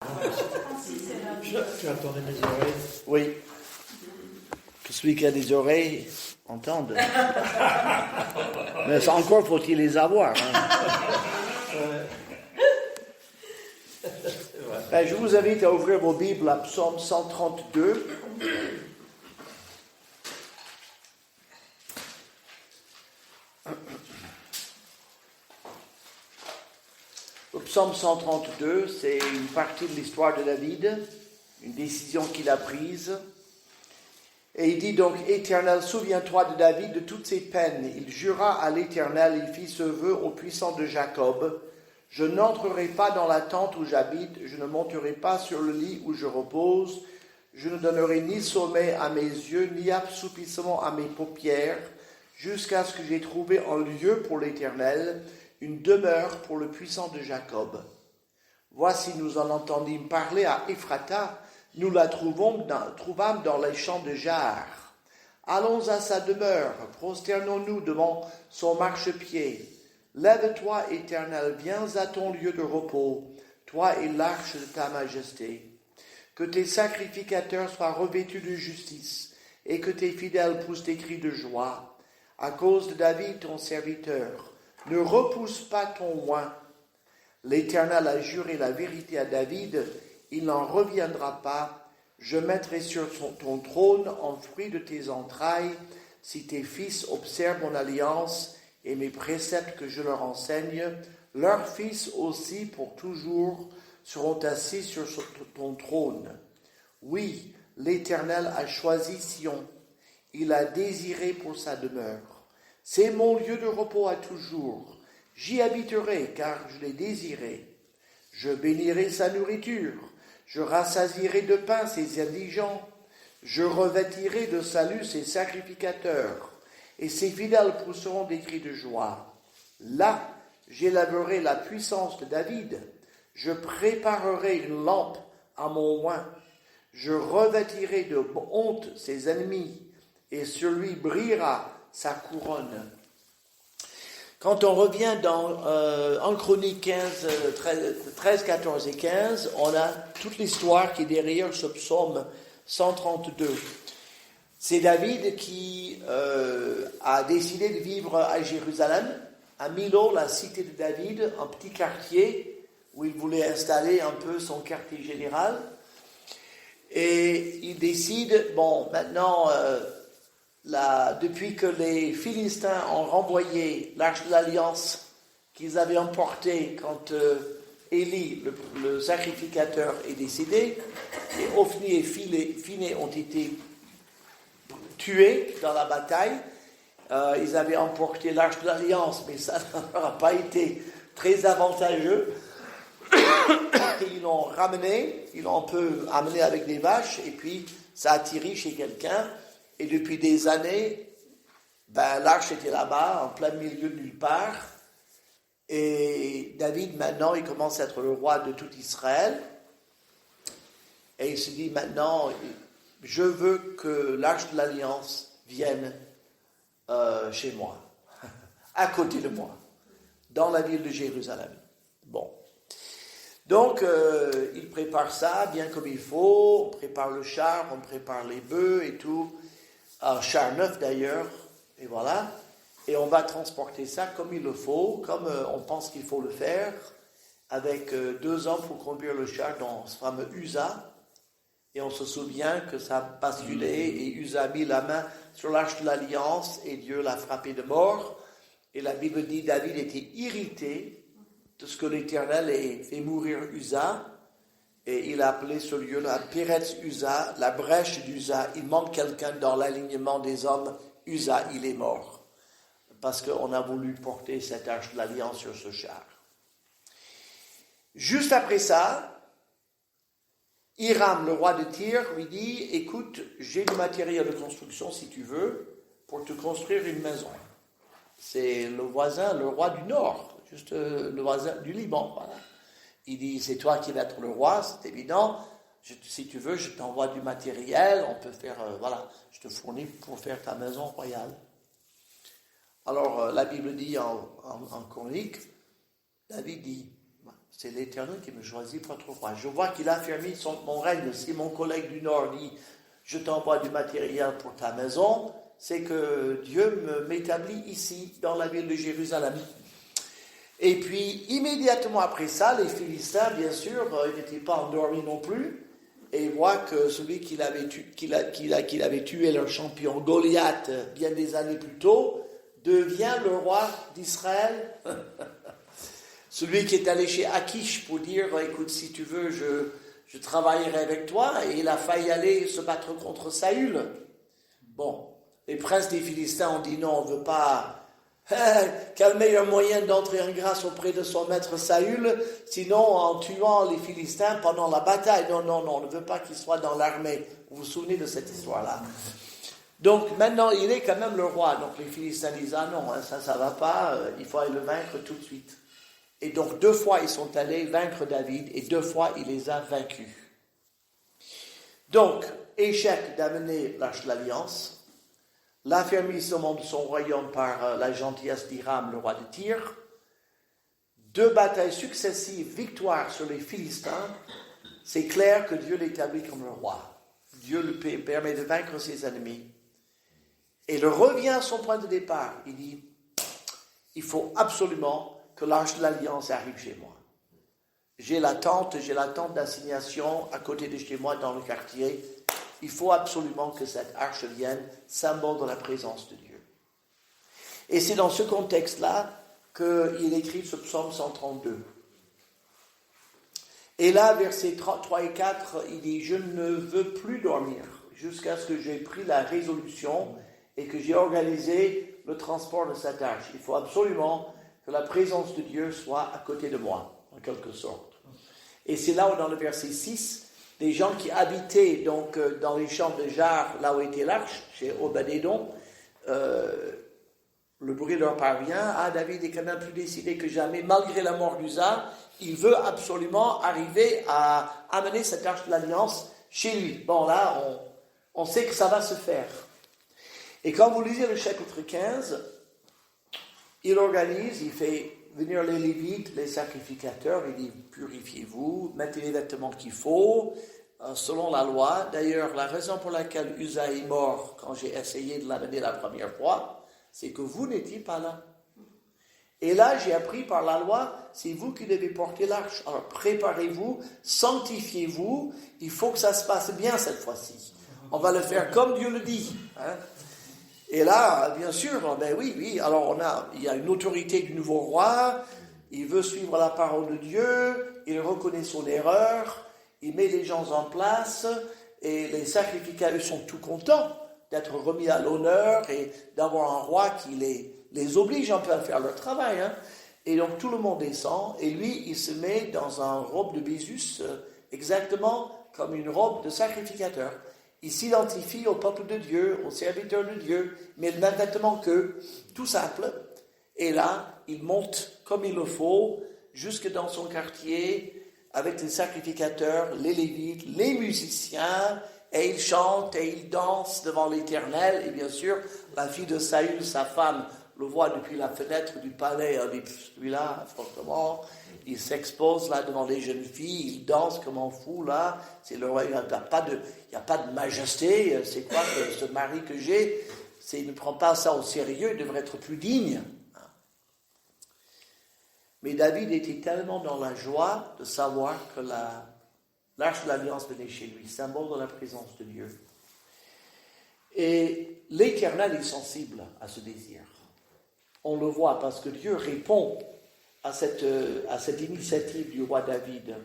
Tu as tourné les oreilles? Oui. Que celui qui a des oreilles entende. Mais encore faut-il les avoir. Ben, je vous invite à ouvrir vos Bibles à Psaume 132. Le Psaume 132, c'est une partie de l'histoire de David, une décision qu'il a prise. Et il dit donc, « Éternel, souviens-toi de David, de toutes ses peines. Il jura à l'Éternel, il fit ce vœu au puissant de Jacob. Je n'entrerai pas dans la tente où j'habite, je ne monterai pas sur le lit où je repose. Je ne donnerai ni sommeil à mes yeux, ni assoupissement à mes paupières, jusqu'à ce que j'aie trouvé un lieu pour l'Éternel, une demeure pour le puissant de Jacob. Voici, nous en entendîmes parler à Ephrata, nous la trouvâmes dans les champs de Jaar. Allons à sa demeure, prosternons-nous devant son marchepied. Lève-toi, Éternel, viens à ton lieu de repos, toi et l'arche de ta majesté. Que tes sacrificateurs soient revêtus de justice, et que tes fidèles poussent des cris de joie. À cause de David, ton serviteur, ne repousse pas ton oint. L'Éternel a juré la vérité à David, il n'en reviendra pas. Je mettrai sur ton trône en fruit de tes entrailles, si tes fils observent mon alliance et mes préceptes que je leur enseigne. Leurs fils aussi pour toujours seront assis sur ton trône. Oui, l'Éternel a choisi Sion, il a désiré pour sa demeure. C'est mon lieu de repos à toujours. J'y habiterai, car je l'ai désiré. Je bénirai sa nourriture. Je rassasierai de pain ses indigents. Je revêtirai de salut ses sacrificateurs. Et ses fidèles pousseront des cris de joie. Là, j'élèverai la puissance de David. Je préparerai une lampe à mon oint. Je revêtirai de honte ses ennemis. Et sur lui brillera sa couronne. Quand on revient en Chroniques 13, 14 et 15, on a toute l'histoire qui est derrière ce psaume 132. C'est David qui a décidé de vivre à Jérusalem, à Milo, la cité de David, un petit quartier où il voulait installer un peu son quartier général. Et il décide, maintenant... depuis que les Philistins ont renvoyé l'arche de l'Alliance qu'ils avaient emportée quand Élie, le sacrificateur, est décédé, et Ophni et Phiné ont été tués dans la bataille, ils avaient emporté l'arche de l'Alliance, mais ça n'aura pas été très avantageux. Ils l'ont ramené, ils l'ont un peu amené avec des vaches, et puis ça a atterri chez quelqu'un. Et depuis des années, l'arche était là-bas, en plein milieu de nulle part. Et David, maintenant, il commence à être le roi de tout Israël. Et il se dit, maintenant, je veux que l'arche de l'Alliance vienne chez moi, à côté de moi, dans la ville de Jérusalem. Bon. Donc, il prépare ça bien comme il faut. On prépare le char, on prépare les bœufs et tout. Un char neuf d'ailleurs, et voilà, et on va transporter ça comme il le faut, comme on pense qu'il faut le faire, avec 2 hommes pour conduire le char dans ce fameux Uza, et on se souvient que ça a basculé, et Uza a mis la main sur l'arche de l'Alliance, et Dieu l'a frappé de mort, et la Bible dit David était irrité de ce que l'Éternel ait fait mourir Uza, et il a appelé ce lieu-là Péretz Uza, la brèche d'Uza. Il manque quelqu'un dans l'alignement des hommes. Uza, il est mort. Parce qu'on a voulu porter cette arche de l'Alliance sur ce char. Juste après ça, Hiram, le roi de Tyr, lui dit, écoute, j'ai du matériel de construction, si tu veux, pour te construire une maison. C'est le voisin, le roi du Nord, juste le voisin du Liban, voilà. Il dit, c'est toi qui vas être le roi, c'est évident. Si tu veux, je t'envoie du matériel, on peut faire, je te fournis pour faire ta maison royale. Alors, la Bible dit en Chronique, David dit, c'est l'Éternel qui me choisit pour être roi. Je vois qu'il a affermi mon règne. Si mon collègue du Nord dit, je t'envoie du matériel pour ta maison, c'est que Dieu m'établit ici, dans la ville de Jérusalem. Et puis, immédiatement après ça, les Philistins, bien sûr, ils n'étaient pas endormis non plus, et ils voient que celui qu'il avait tué leur champion Goliath bien des années plus tôt, devient le roi d'Israël. Celui qui est allé chez Akish pour dire, écoute, si tu veux, je travaillerai avec toi, et il a failli aller se battre contre Saül. Bon, les princes des Philistins ont dit non, on ne veut pas. Quel meilleur moyen d'entrer en grâce auprès de son maître Saül, sinon en tuant les Philistins pendant la bataille. Non, on ne veut pas qu'il soit dans l'armée. Vous vous souvenez de cette histoire-là? Donc maintenant, il est quand même le roi. Donc les Philistins disent, ah non, ça va pas, il faut aller le vaincre tout de suite. Et donc 2 fois, ils sont allés vaincre David, et 2 fois, il les a vaincus. Donc, échec d'amener l'Arche de l'Alliance, l'affermissement de son royaume par la gentillesse d'Hiram, le roi de Tyr, 2 batailles successives, victoires sur les Philistins, c'est clair que Dieu l'établit comme le roi. Dieu lui permet de vaincre ses ennemis. Et il revient à son point de départ. Il dit, il faut absolument que l'Arche de l'Alliance arrive chez moi. J'ai la tente d'assignation à côté de chez moi dans le quartier. Il faut absolument que cette arche vienne, symbole de la présence de Dieu. Et c'est dans ce contexte-là qu'il écrit ce psaume 132. Et là, versets 3 et 4, il dit « Je ne veux plus dormir jusqu'à ce que j'ai pris la résolution et que j'ai organisé le transport de cette arche. Il faut absolument que la présence de Dieu soit à côté de moi, en quelque sorte. » Et c'est là où, dans le verset 6, les gens qui habitaient donc dans les champs de Jar, là où était l'arche, chez Obed-Édom, le bruit leur parvient. Ah, David est quand même plus décidé que jamais, malgré la mort d'Uza, il veut absolument arriver à amener cette arche de l'Alliance chez lui. Bon, là, on sait que ça va se faire. Et quand vous lisez le chapitre 15, il organise, il fait venir les Lévites, les sacrificateurs, il dit purifiez-vous, mettez les vêtements qu'il faut, selon la loi. D'ailleurs, la raison pour laquelle Uza est mort quand j'ai essayé de l'amener la première fois, c'est que vous n'étiez pas là. Et là, j'ai appris par la loi, c'est vous qui devez porter l'arche. Alors préparez-vous, sanctifiez-vous, il faut que ça se passe bien cette fois-ci. On va le faire comme Dieu le dit. Hein? Et là, bien sûr, ben oui, alors il y a une autorité du nouveau roi, il veut suivre la parole de Dieu, il reconnaît son erreur, il met les gens en place, et les sacrificateurs sont tout contents d'être remis à l'honneur et d'avoir un roi qui les oblige un peu à faire leur travail. Hein. Et donc tout le monde descend, et lui, il se met dans une robe de Bésus, exactement comme une robe de sacrificateur. Il s'identifie au peuple de Dieu, aux serviteurs de Dieu, mais le même vêtement qu'eux, tout simple. Et là, il monte comme il le faut, jusque dans son quartier, avec les sacrificateurs, les Lévites, les musiciens, et il chante et il danse devant l'Éternel. Et bien sûr, la fille de Saül, sa femme, le voit depuis la fenêtre du palais. Elle dit, celui-là, franchement, il s'expose là devant les jeunes filles, il danse comme un fou là. C'est le roi, il n'y a pas de majesté. C'est quoi que ce mari que j'ai? Il ne prend pas ça au sérieux, il devrait être plus digne. Mais David était tellement dans la joie de savoir que l'arche de l'Alliance venait chez lui, symbole de la présence de Dieu. Et l'Éternel est sensible à ce désir. On le voit parce que Dieu répond à cette initiative du roi David.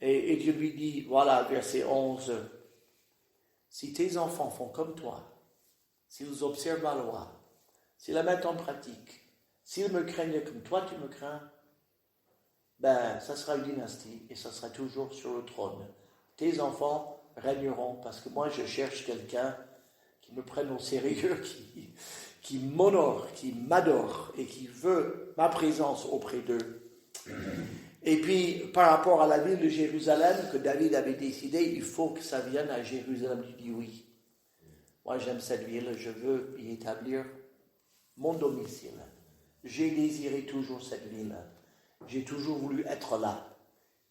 Et Dieu lui dit, voilà, verset 11, « Si tes enfants font comme toi, s'ils observent ma loi, s'ils la mettent en pratique, s'ils me craignent comme toi tu me crains, ben, ça sera une dynastie et ça sera toujours sur le trône. Tes enfants régneront parce que moi je cherche quelqu'un qui me prenne au sérieux, qui m'honore, qui m'adore et qui veut ma présence auprès d'eux. » Et puis, par rapport à la ville de Jérusalem, que David avait décidé, il faut que ça vienne à Jérusalem. Il dit oui. Moi, j'aime cette ville, je veux y établir mon domicile. J'ai désiré toujours cette ville. J'ai toujours voulu être là.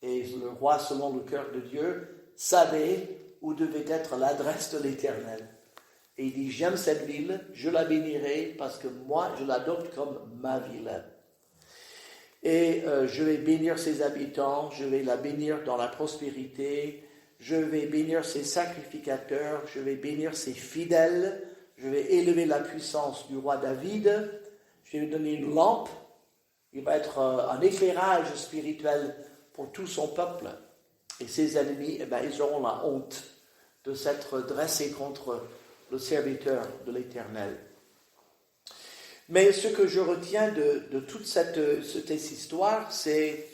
Et le roi, selon le cœur de Dieu, savait où devait être l'adresse de l'Éternel. Et il dit, j'aime cette ville, je la bénirai parce que moi, je l'adopte comme ma ville. Et je vais bénir ses habitants, je vais la bénir dans la prospérité, je vais bénir ses sacrificateurs, je vais bénir ses fidèles, je vais élever la puissance du roi David, je vais lui donner une lampe, il va être un éclairage spirituel pour tout son peuple. Et ses ennemis, ils auront la honte de s'être dressés contre le serviteur de l'Éternel. Mais ce que je retiens de toute cette histoire, c'est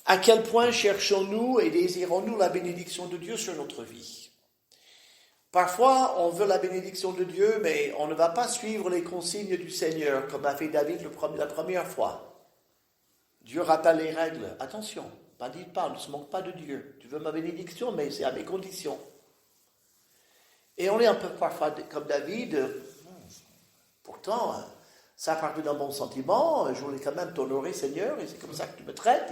à quel point cherchons-nous et désirons-nous la bénédiction de Dieu sur notre vie. Parfois, on veut la bénédiction de Dieu, mais on ne va pas suivre les consignes du Seigneur, comme a fait David la première fois. Dieu rappelle les règles. Attention, dites pas, ne se moque pas de Dieu. Tu veux ma bénédiction, mais c'est à mes conditions. Et on est un peu parfois comme David. Pourtant, ça part d'un bon sentiment. Je voulais quand même t'honorer, Seigneur, et c'est comme ça que tu me traites.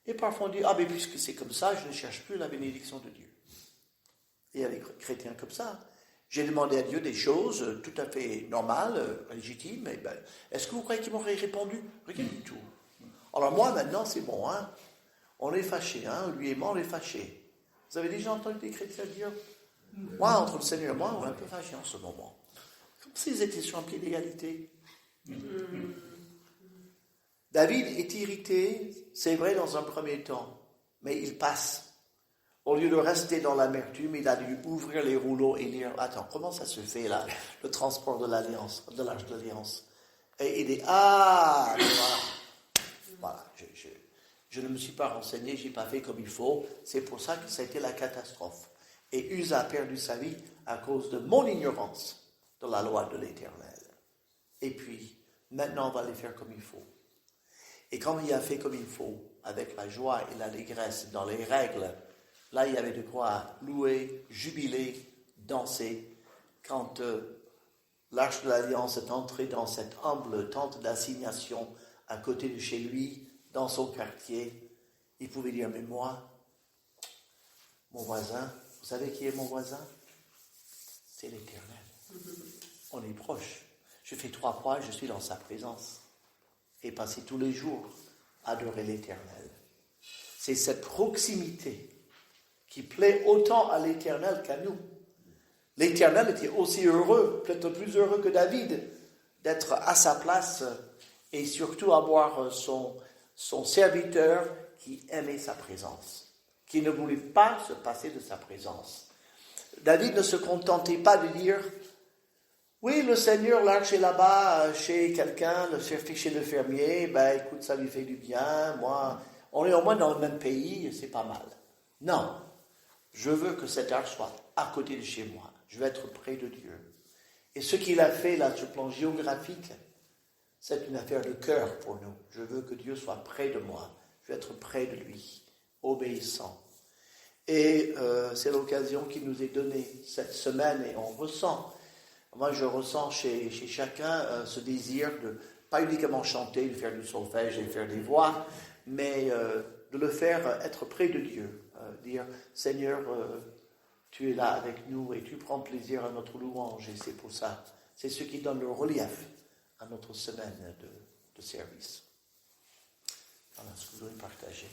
Et parfois on dit, mais puisque c'est comme ça, je ne cherche plus la bénédiction de Dieu. Et il y a les chrétiens comme ça. J'ai demandé à Dieu des choses tout à fait normales, légitimes. Et est-ce que vous croyez qu'il m'aurait répondu? Rien du tout. Alors moi, maintenant, c'est bon. On est fâchés. Lui et moi, on est fâchés. Vous avez déjà entendu des chrétiens dire, moi, entre le Seigneur et moi, on est un peu fâchés en ce moment. Comme s'ils étaient sur un pied d'égalité. David est irrité, c'est vrai, dans un premier temps, mais il passe. Au lieu de rester dans l'amertume, il a dû ouvrir les rouleaux et dire, attends, comment ça se fait là, le transport de l'Alliance, de l'Arche de l'Alliance? Et il dit, voilà, je ne me suis pas renseigné, je n'ai pas fait comme il faut, c'est pour ça que ça a été la catastrophe. Et Uza a perdu sa vie à cause de mon ignorance de la loi de l'Éternel. Et puis, maintenant, on va les faire comme il faut. Et comme il a fait comme il faut, avec la joie et l'allégresse dans les règles, là, il y avait de quoi louer, jubiler, danser. Quand l'Arche de l'Alliance est entrée dans cette humble tente d'assignation à côté de chez lui, dans son quartier, il pouvait dire, mais moi, mon voisin, vous savez qui est mon voisin? C'est l'Éternel. On est proche. Je fais 3 fois, je suis dans sa présence. Et passer tous les jours à adorer l'Éternel. C'est cette proximité qui plaît autant à l'Éternel qu'à nous. L'Éternel était aussi heureux, peut-être plus heureux que David, d'être à sa place et surtout avoir son serviteur qui aimait sa présence, qui ne voulait pas se passer de sa présence. David ne se contentait pas de dire « Oui, le Seigneur, l'arche est là-bas chez quelqu'un, chez le fermier, écoute, ça lui fait du bien, moi, on est au moins dans le même pays, c'est pas mal. » Non, je veux que cette arche soit à côté de chez moi, je veux être près de Dieu. Et ce qu'il a fait là, sur le plan géographique, c'est une affaire de cœur pour nous. Je veux que Dieu soit près de moi, je veux être près de lui, obéissant. Et c'est l'occasion qui nous est donnée cette semaine et on ressent. Moi, je ressens chez chacun ce désir de, pas uniquement chanter, de faire du solfège et de faire des voix, mais de le faire être près de Dieu. Dire, Seigneur, tu es là avec nous et tu prends plaisir à notre louange. Et c'est pour ça, c'est ce qui donne le relief à notre semaine de service. Voilà ce que je voulais partager.